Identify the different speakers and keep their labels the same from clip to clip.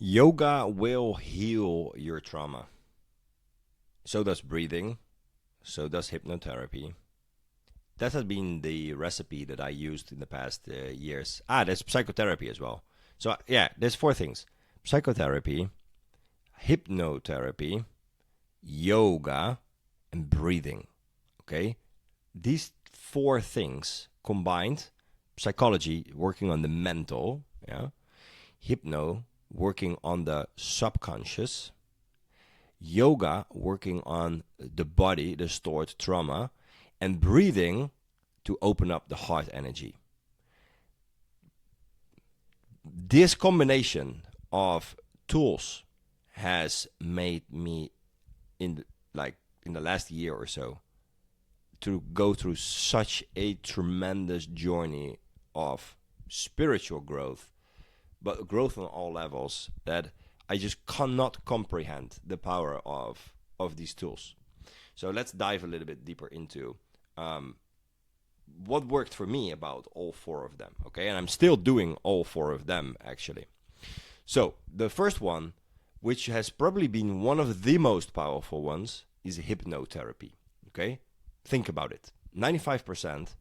Speaker 1: Yoga will heal your trauma. So does breathing. So does hypnotherapy. That has been the recipe that I used in the past years. There's psychotherapy as well. So, yeah, there's four things: psychotherapy, hypnotherapy, yoga, and breathing. Okay? These four things combined: psychology, working on the mental, yeah, hypno, working on the subconscious, yoga, working on the body, the stored trauma, and breathing to open up the heart energy. This combination of tools has made me in the last year or so to go through such a tremendous journey of spiritual growth, but growth on all levels, that I just cannot comprehend the power of these tools. So let's dive a little bit deeper into what worked for me about all four of them. Okay, and I'm still doing all four of them actually. So the first one, which has probably been one of the most powerful ones, is hypnotherapy. Okay, think about it. 95%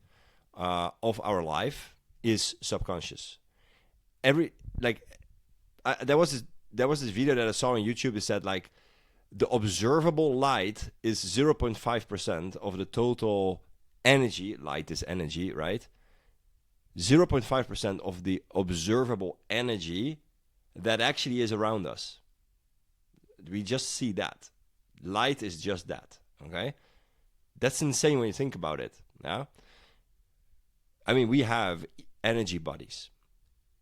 Speaker 1: of our life is subconscious. Every like there was this video that I saw on YouTube. It said like the observable light is 0.5% of the total energy. Light is energy, right? 0.5% of the observable energy that actually is around us. We just see that. Light is just that, okay? That's insane when you think about it. Yeah? I mean, we have energy bodies.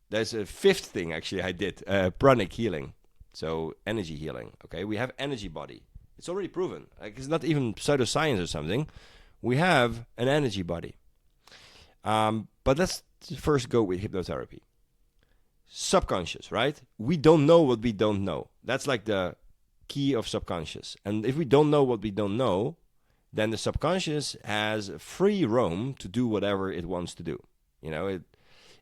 Speaker 1: There's a fifth thing, actually, I did, pranic healing. So energy healing, okay? We have energy body. It's already proven. Like, it's not even pseudoscience or something. We have an energy body. But let's first go with hypnotherapy. Subconscious, right? We don't know what we don't know. That's like the key of subconscious. And if we don't know what we don't know, then the subconscious has free roam to do whatever it wants to do. You know,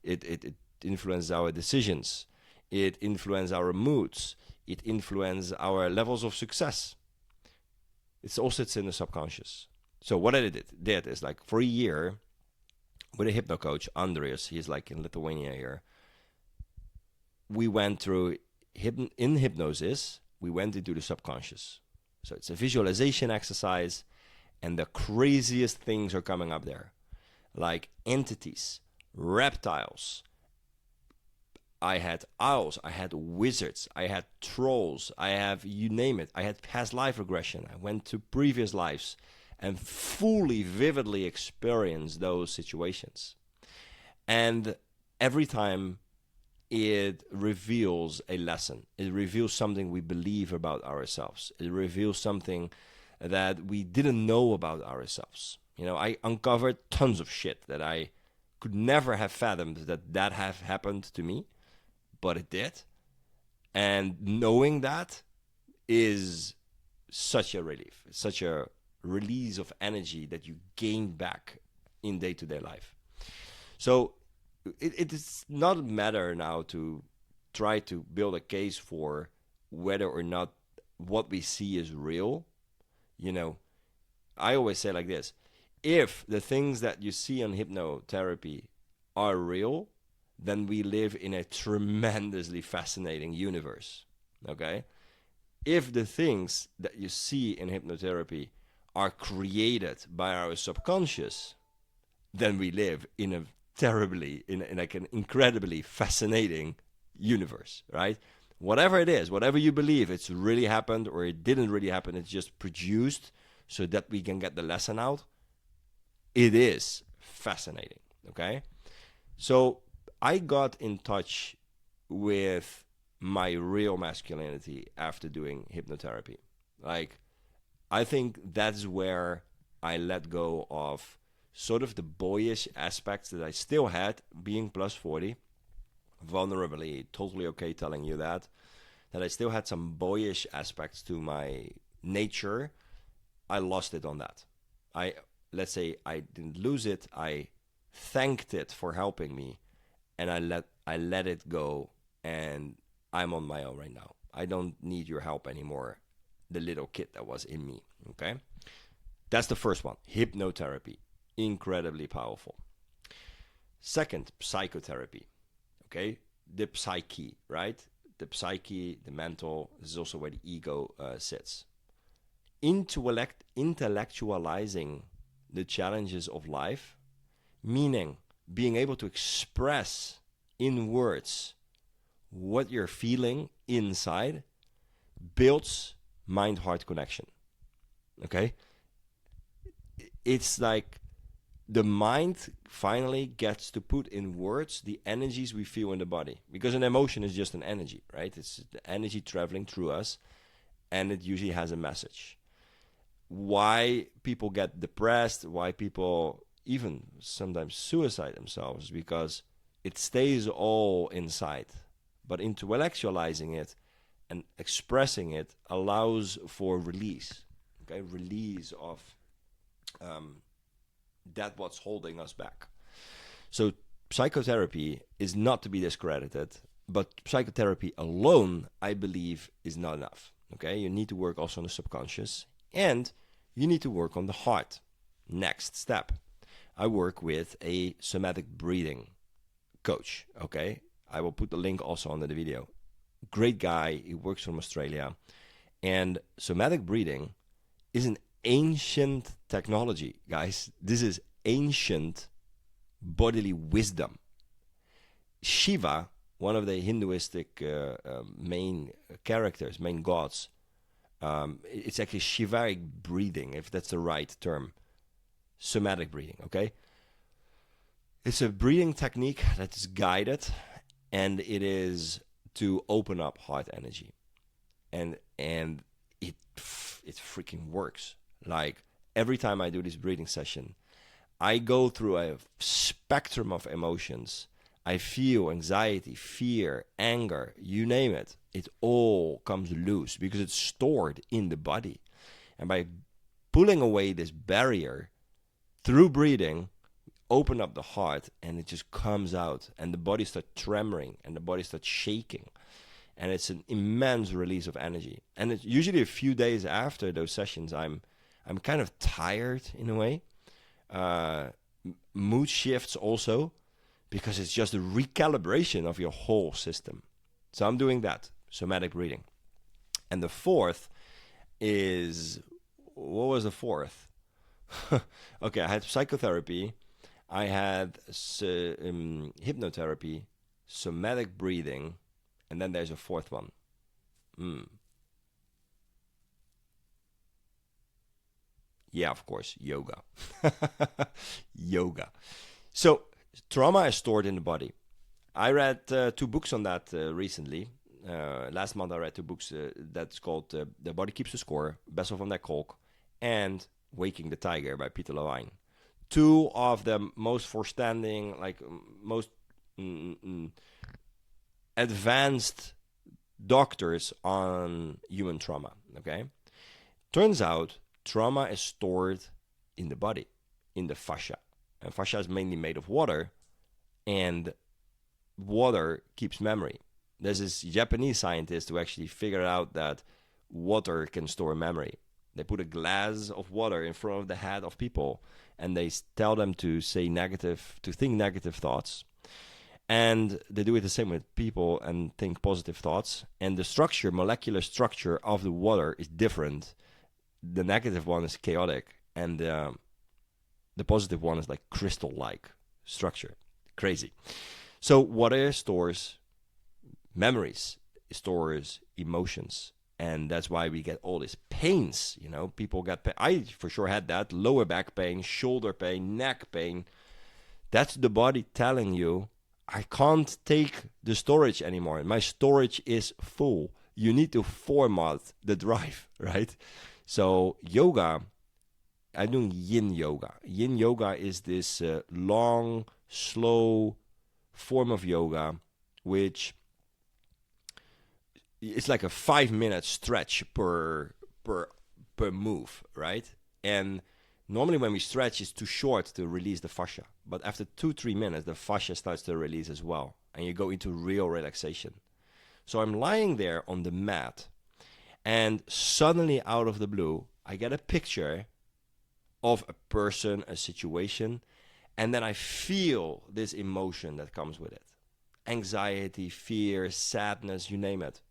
Speaker 1: it influences our decisions. It influences our moods. It influences our levels of success. It all sits in the subconscious. So what I did is like for a year with a hypno coach, Andreas, he's like in Lithuania here. We went through in hypnosis, we went into the subconscious. So it's a visualization exercise, and the craziest things are coming up there, like entities, reptiles. I had owls, I had wizards, I had trolls, I have you name it. I had past life regression. I went to previous lives and fully, vividly experienced those situations. And every time it reveals a lesson. It reveals something we believe about ourselves. It reveals something that we didn't know about ourselves. You know, I uncovered tons of shit that I could never have fathomed that have happened to me, but it did. And knowing that is such a relief. It's such a release of energy that you gain back in day-to-day life. So it is not a matter now to try to build a case for whether or not what we see is real. You know, I always say like this: if the things that you see on hypnotherapy are real, then we live in a tremendously fascinating universe. Okay? If the things that you see in hypnotherapy are created by our subconscious, then we live in a in like an incredibly fascinating universe, right? Whatever it is, whatever you believe, it's really happened or it didn't really happen, it's just produced so that we can get the lesson out. It is fascinating, okay? So I got in touch with my real masculinity after doing hypnotherapy. Like, I think that's where I let go of sort of the boyish aspects that I still had, being plus 40, vulnerably, totally okay telling you that I still had some boyish aspects to my nature. I lost it on that. Let's say I didn't lose it. I thanked it for helping me, and I let it go, and I'm on my own right now. I don't need your help anymore. The little kid that was in me, okay? That's the first one, hypnotherapy. Incredibly powerful. Second, psychotherapy, okay? The psyche, right? The psyche, the mental, this is also where the ego sits. Intellectualizing the challenges of life, meaning being able to express in words what you're feeling inside, builds mind-heart connection, okay? It's like the mind finally gets to put in words the energies we feel in the body, because an emotion is just an energy, right? It's the energy traveling through us, and it usually has a message. Why people get depressed, why people even sometimes suicide themselves, because it stays all inside. But intellectualizing it and expressing it allows for release, okay? Release of that what's holding us back. So psychotherapy is not to be discredited, but psychotherapy alone, I believe, is not enough, okay? You need to work also on the subconscious, and you need to work on the heart. Next step, I work with a somatic breathing coach, okay? I will put the link also under the video. Great guy, he works from Australia. And somatic breathing is an ancient technology, guys. This is ancient bodily wisdom. Shiva, one of the Hinduistic main characters, main gods, it's actually Shivaic breathing, if that's the right term. Somatic breathing, okay? It's a breathing technique that is guided, and it is to open up heart energy. And it freaking works. Like, every time I do this breathing session, I go through a spectrum of emotions. I feel anxiety, fear, anger, you name it. It all comes loose because it's stored in the body. And by pulling away this barrier through breathing, open up the heart, and it just comes out, and the body starts tremoring, and the body starts shaking. And it's an immense release of energy. And it's usually a few days after those sessions, I'm kind of tired in a way. Mood shifts also, because it's just a recalibration of your whole system. So I'm doing that, somatic breathing. And the fourth is, what was the fourth? Okay, I had psychotherapy, I had hypnotherapy, somatic breathing, and then there's a fourth one. Yeah, of course, yoga. Yoga. So trauma is stored in the body. I read 2 books on that recently. Last month I read 2 books that's called The Body Keeps the Score, Bessel van der Kolk, and Waking the Tiger by Peter Levine. 2 of the most forestanding, like most advanced doctors on human trauma, okay? Turns out trauma is stored in the body, in the fascia. And fascia is mainly made of water, and water keeps memory. There's this Japanese scientist who actually figured out that water can store memory. They put a glass of water in front of the head of people, and they tell them to think negative thoughts. And they do it the same with people and think positive thoughts. And the structure, molecular structure of the water is different. The negative one is chaotic, and the positive one is like crystal-like structure. Crazy. So water stores memories, stores emotions, and that's why we get all these pains. You know, people get pain. I for sure had that: lower back pain, shoulder pain, neck pain. That's the body telling you, I can't take the storage anymore. My storage is full. You need to format the drive, right? So yoga, I'm doing yin yoga. Yin yoga is this long, slow form of yoga, which it's like a 5-minute stretch per move, right? And normally when we stretch, it's too short to release the fascia. But after 2-3 minutes, the fascia starts to release as well. And you go into real relaxation. So I'm lying there on the mat, and suddenly out of the blue, I get a picture of a person, a situation, and then I feel this emotion that comes with it. Anxiety, fear, sadness, you name it.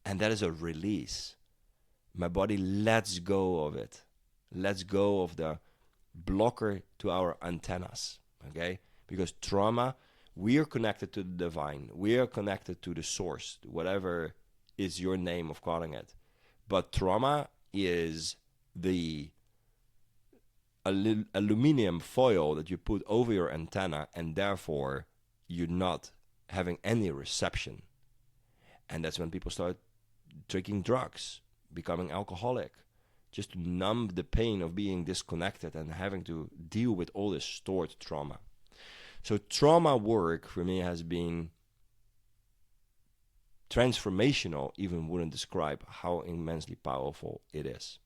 Speaker 1: And that is a release. My body lets go of it. Lets go of the blocker to our antennas, okay? Because trauma, we are connected to the divine. We are connected to the source, whatever is your name of calling it. But trauma is the aluminum foil that you put over your antenna, and therefore you're not having any reception. And that's when people start taking drugs, becoming alcoholic, just to numb the pain of being disconnected and having to deal with all this stored trauma. So trauma work for me has been transformational. Even wouldn't describe how immensely powerful it is.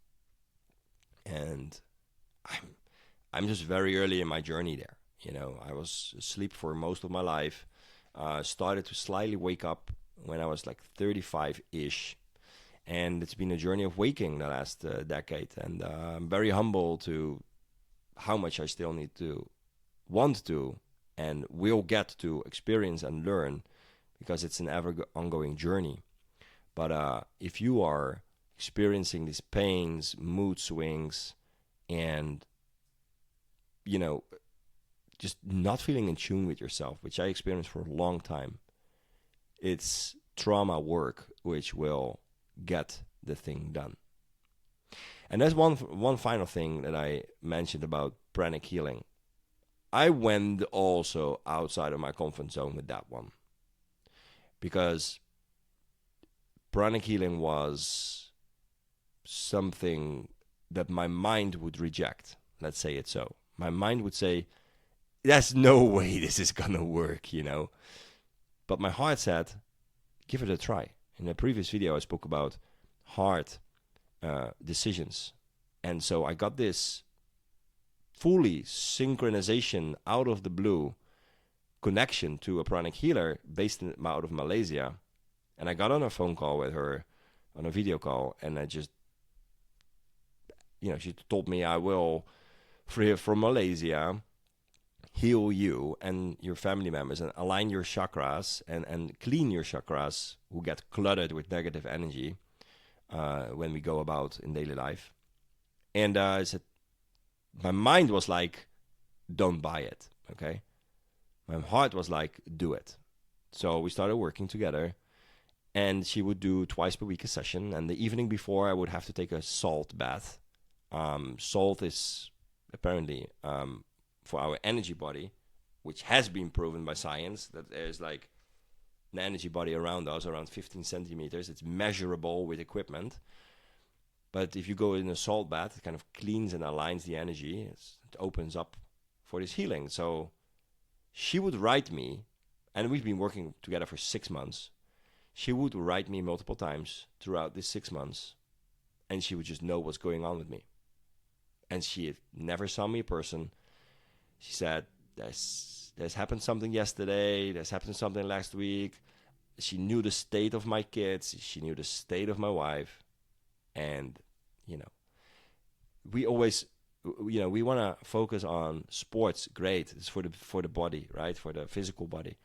Speaker 1: And I'm just very early in my journey there. You know, I was asleep for most of my life. Started to slightly wake up when I was like 35-ish. And it's been a journey of waking the last decade. And I'm very humble to how much I still need to, want to, and will get to experience and learn, because it's an ever ongoing journey. But if you are experiencing these pains, mood swings, and, you know, just not feeling in tune with yourself, which I experienced for a long time, it's trauma work which will get the thing done. And there's one final thing that I mentioned about pranic healing. I went also outside of my comfort zone with that one, because pranic healing was something that my mind would reject. Let's say it so. My mind would say, there's no way this is gonna work, you know. But my heart said, give it a try. In a previous video, I spoke about hard decisions. And so I got this fully synchronization out of the blue connection to a pranic healer based out of Malaysia. And I got on a phone call with her, on a video call, and I just, you know, she told me, I will, from Malaysia, heal you and your family members and align your chakras and clean your chakras who get cluttered with negative energy when we go about in daily life. And I said, my mind was like, don't buy it, okay? My heart was like, do it. So we started working together, and she would do twice per week a session, and the evening before I would have to take a salt bath. Salt is apparently for our energy body, which has been proven by science that there's like an energy body around us, around 15 centimeters. It's measurable with equipment. But if you go in a salt bath, it kind of cleans and aligns the energy. It opens up for this healing. So she would write me, and we've been working together for 6 months. She would write me multiple times throughout these 6 months, and she would just know what's going on with me. And she never saw me in person. She said, there's happened something yesterday, there's happened something last week. She knew the state of my kids, she knew the state of my wife. And, you know, we always, you know, we want to focus on sports, great, it's for the body, right, for the physical body.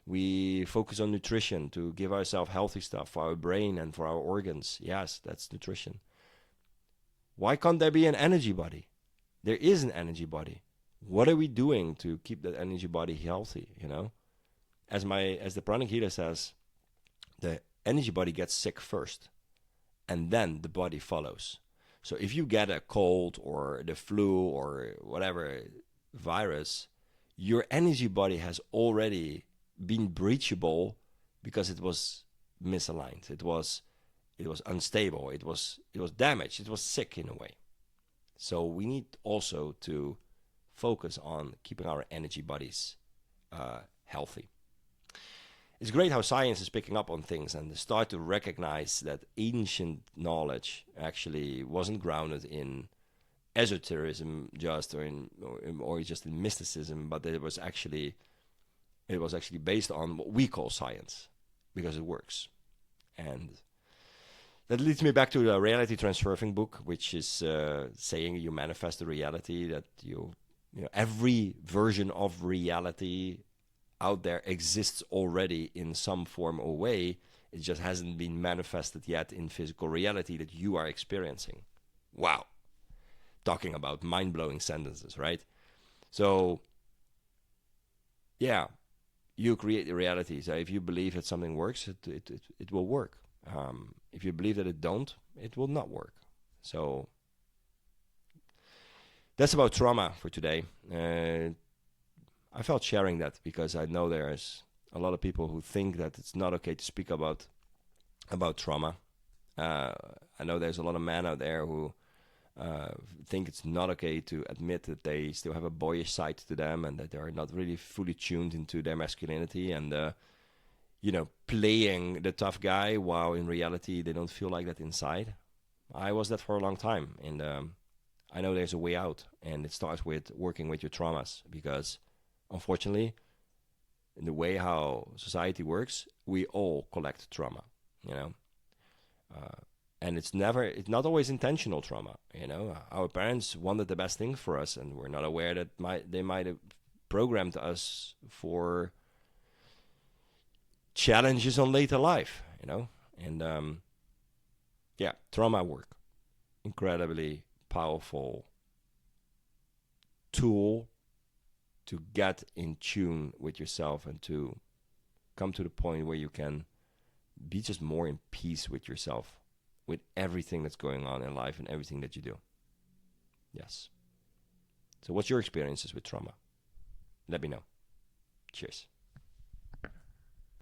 Speaker 1: We focus on nutrition to give ourselves healthy stuff for our brain and for our organs. Yes, that's nutrition. Why can't there be an energy body? There is an energy body. What are we doing to keep that energy body healthy, you know? As the pranic healer says, the energy body gets sick first, and then the body follows. So if you get a cold or the flu or whatever virus, your energy body has already been breachable because it was misaligned. It was unstable. It was damaged. It was sick in a way. So we need also to focus on keeping our energy bodies healthy. It's great how science is picking up on things and start to recognize that ancient knowledge actually wasn't grounded in esotericism or just in mysticism, but that it was actually based on what we call science, because it works. And that leads me back to the reality transferring book, which is saying you manifest the reality that every version of reality out there exists already in some form or way. It just hasn't been manifested yet in physical reality that you are experiencing. Wow. Talking about mind-blowing sentences, right? So, yeah, you create the reality. So if you believe that something works, it will work. If you believe that it don't, it will not work. So that's about trauma for today. I felt sharing that because I know there's a lot of people who think that it's not okay to speak about trauma. I know there's a lot of men out there who think it's not okay to admit that they still have a boyish side to them and that they are not really fully tuned into their masculinity and playing the tough guy while in reality they don't feel like that inside. I was that for a long time, and I know there's a way out, and it starts with working with your traumas because unfortunately, in the way how society works, we all collect trauma, and it's not always intentional trauma. Our parents wanted the best thing for us, and we're not aware that they might have programmed us for challenges on later life, and trauma work, incredibly powerful tool to get in tune with yourself and to come to the point where you can be just more in peace with yourself, with everything that's going on in life and everything that you do. Yes. So what's your experiences with trauma? Let me know. Cheers.